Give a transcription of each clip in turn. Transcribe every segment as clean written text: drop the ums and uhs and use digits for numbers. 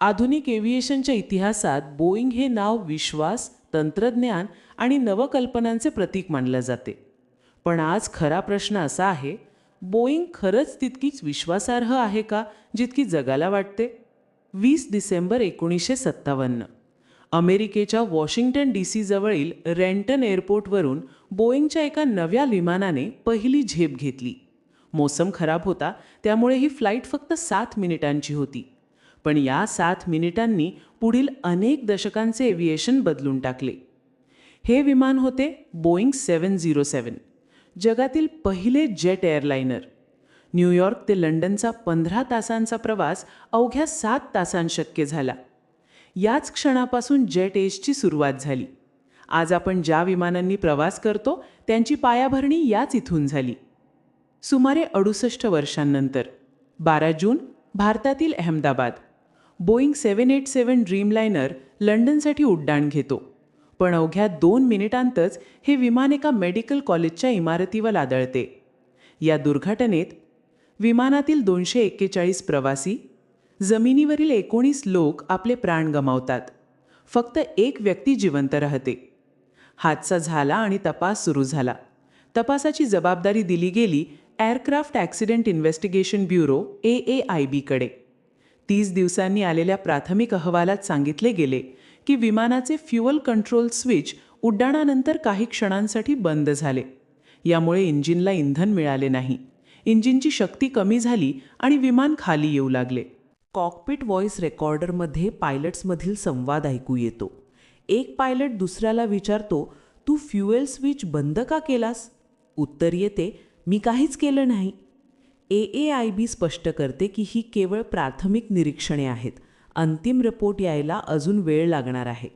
आधुनिक एव्हिएशनच्या इतिहासात बोईंग हे नाव विश्वास, तंत्रज्ञान आणि नवकल्पनांचे प्रतीक मानले जाते. पण आज खरा प्रश्न असा आहे, बोईंग खरंच तितकीच विश्वासार्ह आहे का जितकी जगाला वाटते? 20 डिसेंबर 1957 अमेरिकेच्या वॉशिंग्टन डी.सी. जवळील रेंटन एअरपोर्टवरून बोईंगच्या एका नव्या विमानाने पहिली झेप घेतली. मोसम खराब होता, त्यामुळे ही फ्लाईट फक्त 7 मिनिटांची होती. पण या 7 मिनिटांनी पुढील अनेक दशकांचे एव्हिएशन बदलून टाकले. हे विमान होते बोईंग 707, जगातील पहिले जेट एअरलाइनर. न्यूयॉर्क ते लंडनचा 15 तासांचा प्रवास अवघ्या 7 तासांत शक्य झाला. याच क्षणापासून जेट एजची सुरुवात झाली. आज आपण ज्या विमानांनी प्रवास करतो त्यांची पायाभरणी याच इथून झाली. सुमारे 68 वर्षांनंतर 12 जून भारतातील अहमदाबाद, बोईंग 787 ड्रीमलाइनर लंडनसाठी उड्डाण घेतो. पण अवघ्या 2 मिनिटांतच हे विमान एका मेडिकल कॉलेजच्या इमारतीवर आदळते. या दुर्घटनेत विमानातील 241 प्रवासी, जमिनीवरील 19 लोक आपले प्राण गमावतात. फक्त एक व्यक्ती जिवंत राहते. हादसा झाला आणि तपास सुरू झाला. तपासाची जबाबदारी दिली गेली aircraft accident investigation bureau AAIB कडे. 30 दिवसांनी आलेल्या प्राथमिक अहवालात सांगितले गेले की विमानाचे फ्युअल कंट्रोल स्विच उड्डाणानंतर काही क्षणांसाठी बंद झाले. यामुळे इंजिनला इंधन मिळाले नाही. इंजिनची शक्ती कमी झाली आणि विमान खाली येऊ लागले. कॉकपिट व्हॉइस रेकॉर्डरमध्ये पायलट्समधील संवाद ऐकू येतो. एक पायलट दुसऱ्याला विचारतो, तू फ्युएल स्विच बंद का केलास? उत्तर येते, मी काहीच केलं नाही. AAIB स्पष्ट करते की ही केवळ प्राथमिक निरीक्षणे आहेत. अंतिम रिपोर्ट यायला अजून वेळ लागणार आहे.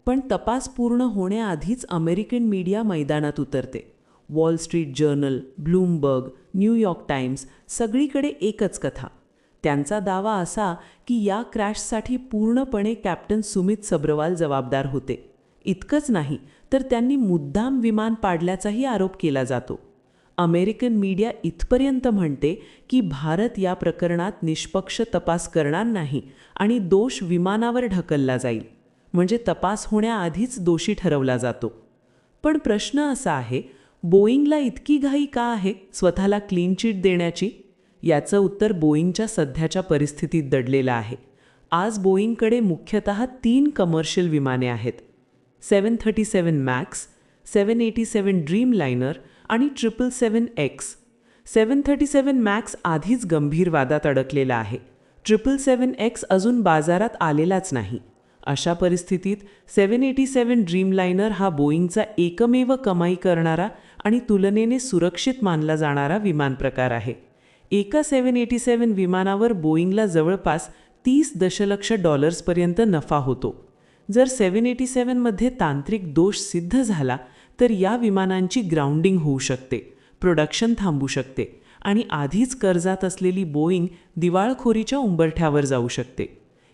पण तपास पूर्ण होण्याआधीच अमेरिकन मीडिया मैदानात उतरते. Wall street journal, Bloomberg, New York times सगळीकडे एकच कथा. त्यांचा दावा असा की या क्रॅशसाठी पूर्णपणे कॅप्टन सुमित सब्रवाल जबाबदार होते. इतकंच नाही तर त्यांनी मुद्दाम विमान पाडल्याचाही आरोप केला जातो. अमेरिकन मीडिया इथपर्यंत म्हणते की भारत या प्रकरणात निष्पक्ष तपास करणार नाही आणि दोष विमानावर ढकलला जाईल. म्हणजे तपास होण्याआधीच दोषी ठरवला जातो. पण प्रश्न असा आहे, बोईंगला इतकी घाई का आहे स्वतःला क्लीन चिट देण्याची? याचं उत्तर बोईंगच्या सध्याच्या परिस्थितीत दडलेलं आहे. आज बोईंगकडे मुख्यतः 3 कमर्शियल विमाने आहेत: 737 मॅक्स, 787 ड्रीमलाइनर आणि 777X. 737 मॅक्स आधीच गंभीर वादात अडकलेला आहे. 777X अजून बाजारात आलेलाच नाही. अशा परिस्थितीत 787 ड्रीमलाइनर हा बोईंगचा एकमेव कमाई करणारा आणि तुलनेने सुरक्षित मानला जाणारा विमान प्रकार आहे. एका 787 विमानावर बोईंगला जवळपास $30 दशलक्ष नफा होतो. जर 787 मध्ये तांत्रिक दोष सिद्ध झाला तर या विमानांची ग्राउंडिंग होऊ शकते, प्रोडक्शन थांबू शकते आणि आधीच कर्जात असलेली बोईंग दिवाळखोरीच्या उंबरठ्यावर जाऊ शकते.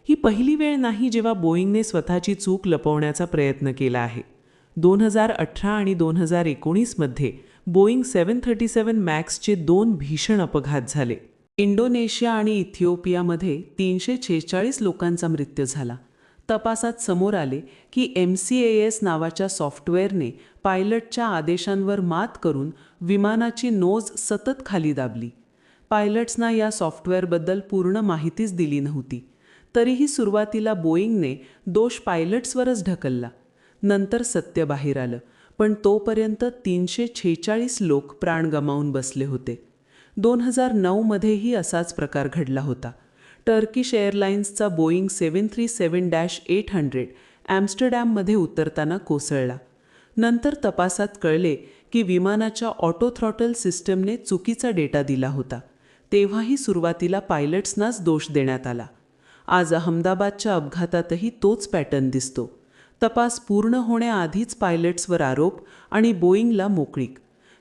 ही पहिली वेळ नाही जेव्हा बोईंगने स्वतःची चूक लपवण्याचा प्रयत्न केला आहे. 2018 आणि 2019 मध्ये बोईंग 737 मॅक्सचे 2 भीषण अपघात झाले. इंडोनेशिया आणि इथिओपियामध्ये 346 लोकांचा मृत्यू झाला. तपासात समोर आले की MCAS नावाच्या सॉफ्टवेअरने पायलटच्या आदेशांवर मात करून विमानाची नोज सतत खाली दाबली. पायलट्सना या सॉफ्टवेअरबद्दल पूर्ण माहितीच दिली नव्हती. तरीही सुरुवातीला बोईंगने दोष पायलट्सवरच ढकलला. नंतर सत्य बाहेर आलं, पण तोपर्यंत 346 लोक प्राण गमावून बसले होते. 2009 मध्येही असाच प्रकार घडला होता. टर्किश एअरलाइन्सचा बोईंग 737-800 ॲम्स्टरडॅममध्ये उतरताना कोसळला. नंतर तपासात कळले की विमानाच्या ऑटो थ्रॉटल सिस्टमने चुकीचा डेटा दिला होता. तेव्हाही सुरुवातीला पायलट्सनाच दोष देण्यात आला. आज अहमदाबादच्या अपघातातही तोच पॅटर्न दिसतो. तपास पूर्ण होण्याआधीच पायलट्सवर आरोप आणि बोईंगला मोकळीक.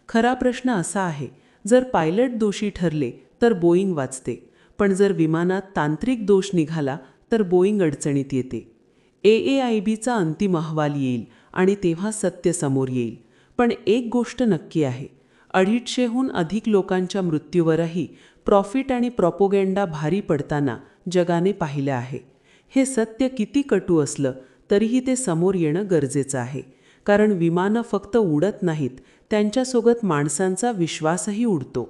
खरा प्रश्न असा आहे, जर पायलट दोषी ठरले तर बोईंग वाचते, पण जर विमानात तांत्रिक दोष निघाला तर बोईंग अडचणीत येते. AAIBचा अंतिम अहवाल येईल आणि तेव्हा सत्य समोर येईल. पण एक गोष्ट नक्की आहे, 250हून अधिक लोकांच्या मृत्यूवरही प्रॉफिट आणि प्रॉपोगेंडा भारी पडताना जगाने पाहिलं आहे. हे सत्य किती कटू असलं तरीही ते समोर येणं गरजेचं आहे, कारण विमानं फक्त उडत नाहीत, त्यांच्यासोबत माणसांचा विश्वासही उडतो.